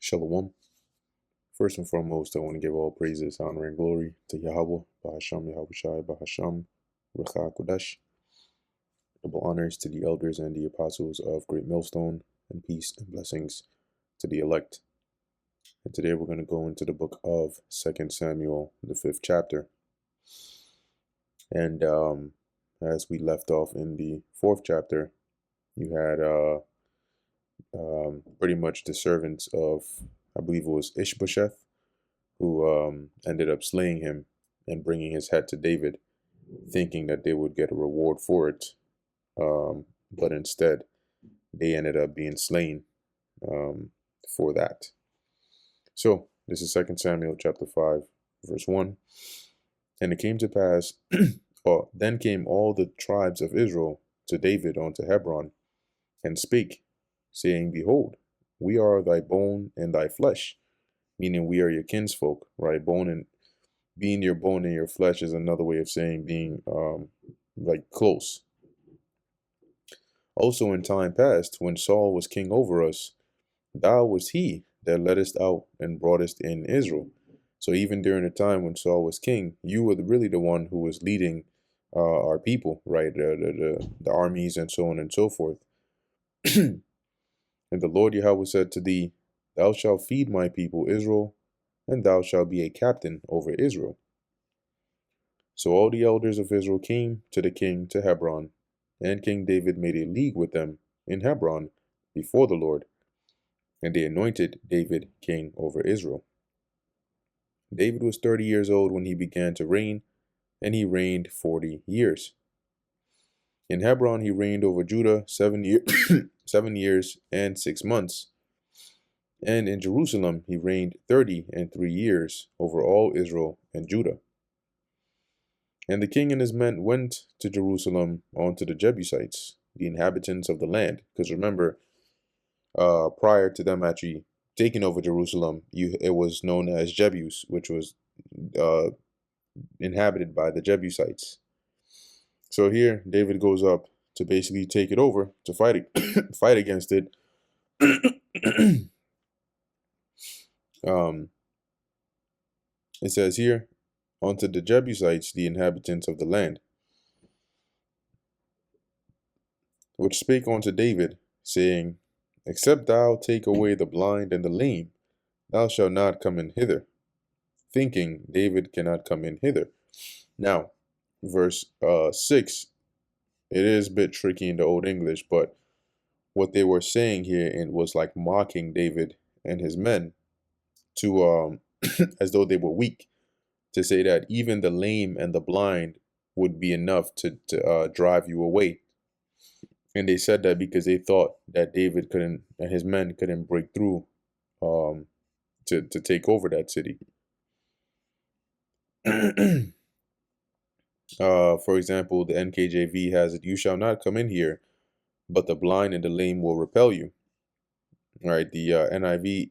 Shalom. First and foremost, I want to give all praises, honor, and glory to Yahweh, Bahasham Yahushai, Bahasham, Rucha Kodesh. Double honors to the elders and the apostles of Great Millstone, and peace and blessings to the elect. And today we're going to go into the book of 2 Samuel, the 5th chapter. And as we left off in the 4th chapter, you had pretty much the servants of, I believe it was Ishbosheth, who ended up slaying him and bringing his head to David, thinking that they would get a reward for it. But instead, they ended up being slain for that. So, this is 2 Samuel chapter 5, verse 1. And it came to pass, then came all the tribes of Israel to David unto Hebron, and spake, saying, Behold, we are thy bone and thy flesh, meaning we are your kinsfolk, right? Bone and being your bone and your flesh is another way of saying being like close. Also in time past, when Saul was king over us, thou was he that leddest out and broughtest in Israel. So even during the time when Saul was king, you were really the one who was leading our people, right? The armies and so on and so forth. And the Lord Yahweh said to thee, Thou shalt feed my people Israel, and thou shalt be a captain over Israel. So all the elders of Israel came to the king to Hebron, and King David made a league with them in Hebron before the Lord, and they anointed David king over Israel. David was 30 years old when he began to reign, and he reigned 40 years. In Hebron he reigned over Judah 7 years and 6 months. And in Jerusalem he reigned 30 years over all Israel and Judah. And the king and his men went to Jerusalem unto the Jebusites, the inhabitants of the land. Because remember, prior to them actually taking over Jerusalem, it was known as Jebus, which was inhabited by the Jebusites. So here David goes up to basically take it over, to fight fight against it. It says here, unto the Jebusites, the inhabitants of the land, which spake unto David, saying, Except thou take away the blind and the lame, thou shalt not come in hither. Thinking David cannot come in hither. Now, verse 6, it is a bit tricky in the Old English, but what they were saying here and was like mocking David and his men to as though they were weak, to say that even the lame and the blind would be enough to drive you away. And they said that because they thought that David couldn't, and his men couldn't break through to take over that city. For example, the NKJV has it, you shall not come in here, but the blind and the lame will repel you. All right, the NIV,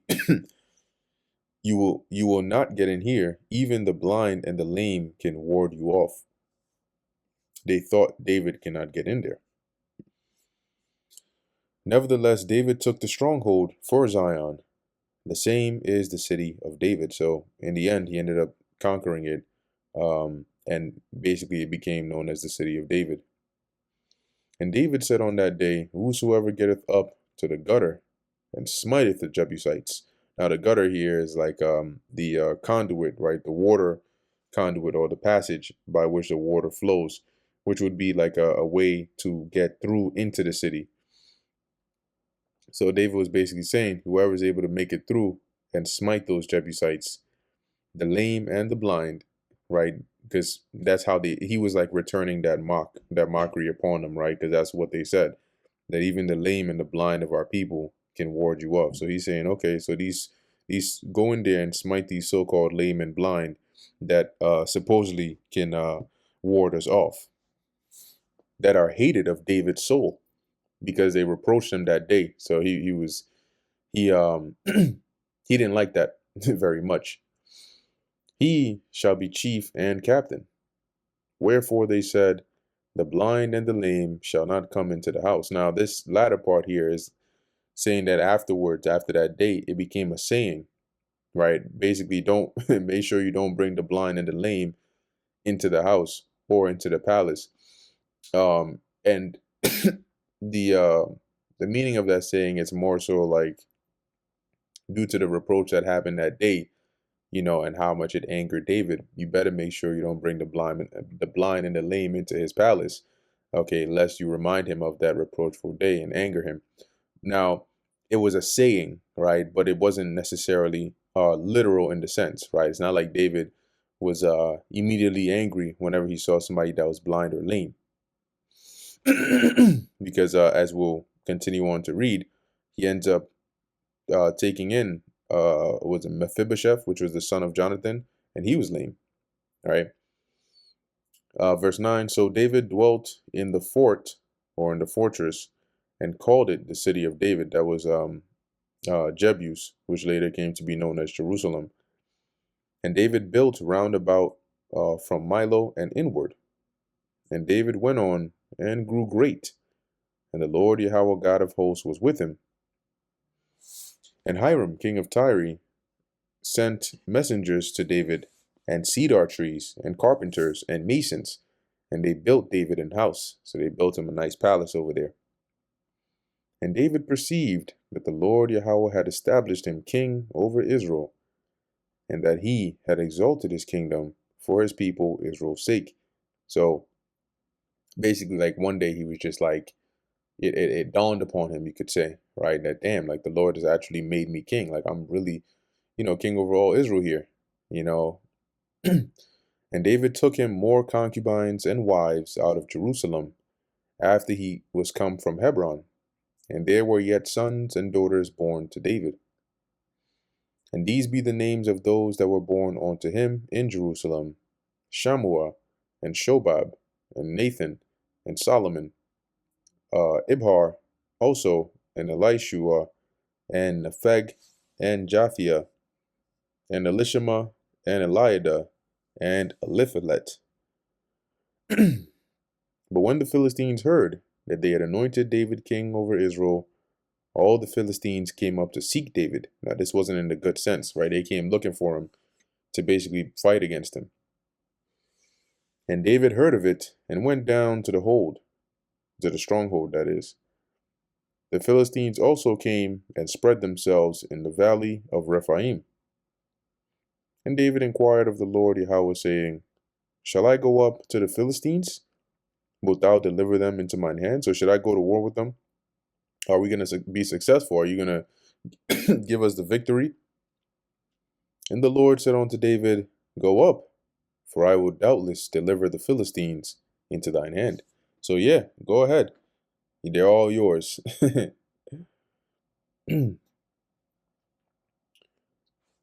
you will not get in here. Even the blind and the lame can ward you off. They thought David cannot get in there. Nevertheless, David took the stronghold for Zion. The same is the city of David. So in the end, he ended up conquering it. And basically it became known as the city of David. And David said on that day, Whosoever getteth up to the gutter and smiteth the Jebusites. Now the gutter here is like the conduit, right? The water conduit, or the passage by which the water flows, which would be like a way to get through into the city. So David was basically saying, whoever is able to make it through and smite those Jebusites, the lame and the blind, right? Because that's how he was like returning that mockery upon them, right? Because that's what they said, that even the lame and the blind of our people can ward you off. So he's saying, okay, so these go in there and smite these so-called lame and blind that supposedly can ward us off, that are hated of David's soul, because they reproached him that day. So he he didn't like that very much. He shall be chief and captain. Wherefore they said, the blind and the lame shall not come into the house. Now this latter part here is saying that afterwards, after that date, it became a saying, right? Basically, don't make sure you don't bring the blind and the lame into the house or into the palace. And the uh, the meaning of that saying is more so like due to the reproach that happened that day, and how much it angered David. You better make sure you don't bring the blind and the lame into his palace, okay, lest you remind him of that reproachful day and anger him. Now, it was a saying, right? But it wasn't necessarily literal in the sense, right? It's not like David was immediately angry whenever he saw somebody that was blind or lame, because as we'll continue on to read, he ends up taking in was it Mephibosheth, which was the son of Jonathan, and he was lame, right? Verse 9. So David dwelt in the fort, or in the fortress, and called it the city of David. That was Jebus, which later came to be known as Jerusalem. And David built round about from Milo and inward. And David went on and grew great, and the Lord Yahweh God of hosts was with him. And Hiram, king of Tyre, sent messengers to David, and cedar trees, and carpenters, and masons, and they built David an house. So they built him a nice palace over there. And David perceived that the Lord Yahweh had established him king over Israel, and that he had exalted his kingdom for his people Israel's sake. So basically, like one day he was just like, it dawned upon him, you could say, right, that damn, like the Lord has actually made me king. Like I'm really, king over all Israel here, you know. And David took him more concubines and wives out of Jerusalem after he was come from Hebron, and there were yet sons and daughters born to David. And these be the names of those that were born unto him in Jerusalem: Shammua, and Shobab, and Nathan, and Solomon, Ibhar also, and Elishua, and Nepheg, and Japhia, and Elishama, and Eliada, and Eliphalet. But when the Philistines heard that they had anointed David king over Israel, all the Philistines came up to seek David. Now, this wasn't in the good sense, right? They came looking for him to basically fight against him. And David heard of it and went down to the stronghold, that is. The Philistines also came and spread themselves in the valley of Rephaim. And David inquired of the Lord Yahweh, saying, Shall I go up to the Philistines? Wilt thou deliver them into mine hands, or should I go to war with them? Are we going to be successful? Are you going to give us the victory? And the Lord said unto David, Go up, for I will doubtless deliver the Philistines into thine hand. So yeah, go ahead. They're all yours. Where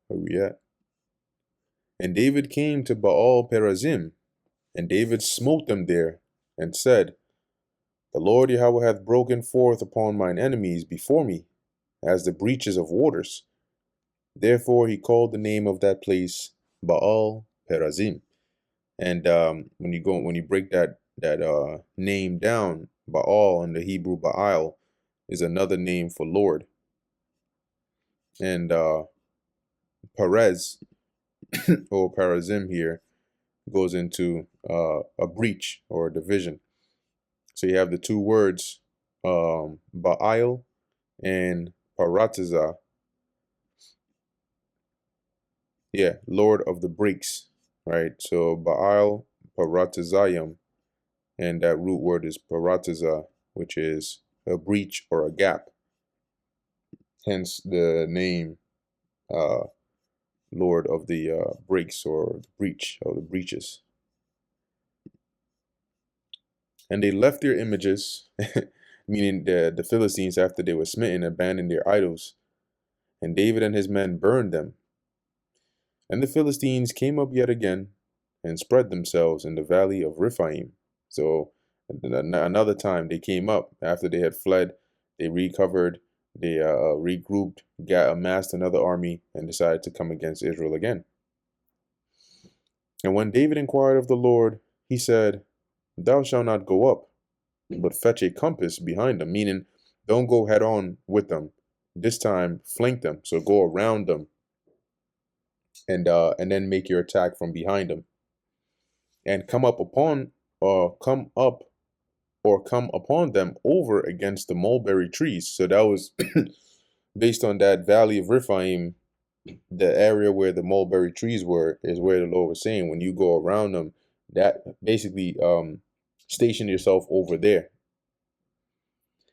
we at? And David came to Baal Perazim, and David smote them there, and said, The Lord Yahweh hath broken forth upon mine enemies before me, as the breaches of waters. Therefore he called the name of that place Baal Perazim. And when you break that name down, Baal in the Hebrew Baal is another name for Lord. And Perez or Perazim here goes into a breach or a division. So you have the two words Baal and Paratiza. Yeah, Lord of the breaks, right? So Baal Paratizayim, and that root word is Paratiza, which is a breach or a gap. Hence the name Lord of the breaks, or the breach, or the breaches. And they left their images, meaning the Philistines, after they were smitten, abandoned their idols, and David and his men burned them. And the Philistines came up yet again and spread themselves in the valley of Rephaim. So another time they came up after they had fled, they recovered, they regrouped, amassed another army, and decided to come against Israel again. And when David inquired of the Lord, he said, Thou shalt not go up, but fetch a compass behind them, meaning don't go head on with them. this time flank them. So go around them and then make your attack from behind them and come upon them over against the mulberry trees. So that was based on that valley of Rephaim, the area where the mulberry trees were, is where the Lord was saying when you go around them, that basically station yourself over there.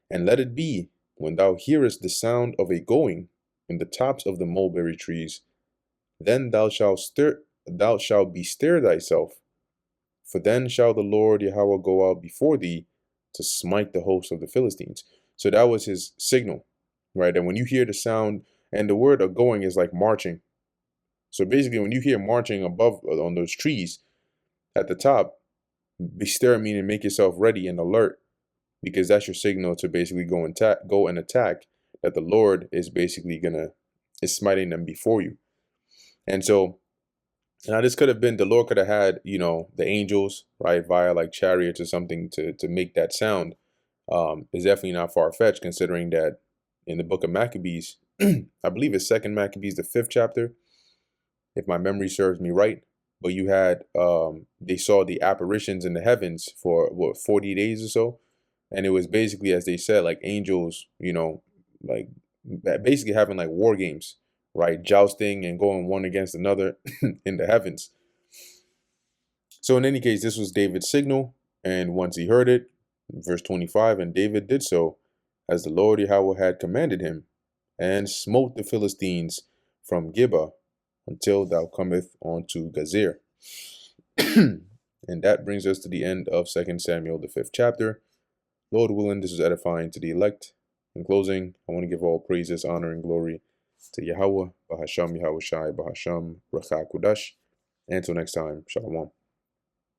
And let it be, when thou hearest the sound of a going in the tops of the mulberry trees, then thou shalt bestir thyself, for then shall the Lord Yahweh go out before thee to smite the host of the Philistines. So that was his signal, right? And when you hear the sound, and the word of going is like marching. So basically, when you hear marching above on those trees at the top, bestir meaning make yourself ready and alert, because that's your signal to basically go and attack. That the Lord is basically is smiting them before you. And so now this could have been, the Lord could have had, the angels, right, via like chariots or something to make that sound. Is definitely not far-fetched, considering that in the book of Maccabees, I believe it's 2nd Maccabees, the 5th chapter, if my memory serves me right. But you had, they saw the apparitions in the heavens for 40 days or so. And it was basically, as they said, like angels, like basically having like war games, right? Jousting and going one against another in the heavens. So in any case, this was David's signal. And once he heard it, verse 25, and David did so as the Lord Yahweh had commanded him, and smote the Philistines from Gibeah until thou cometh unto Gazer. And that brings us to the end of 2 Samuel, the 5th chapter. Lord willing, this is edifying to the elect. In closing, I want to give all praises, honor, and glory to Yahweh, Bahasham Yahweh Shai, Bahasham Rachah Kudash. Until next time, Shalom.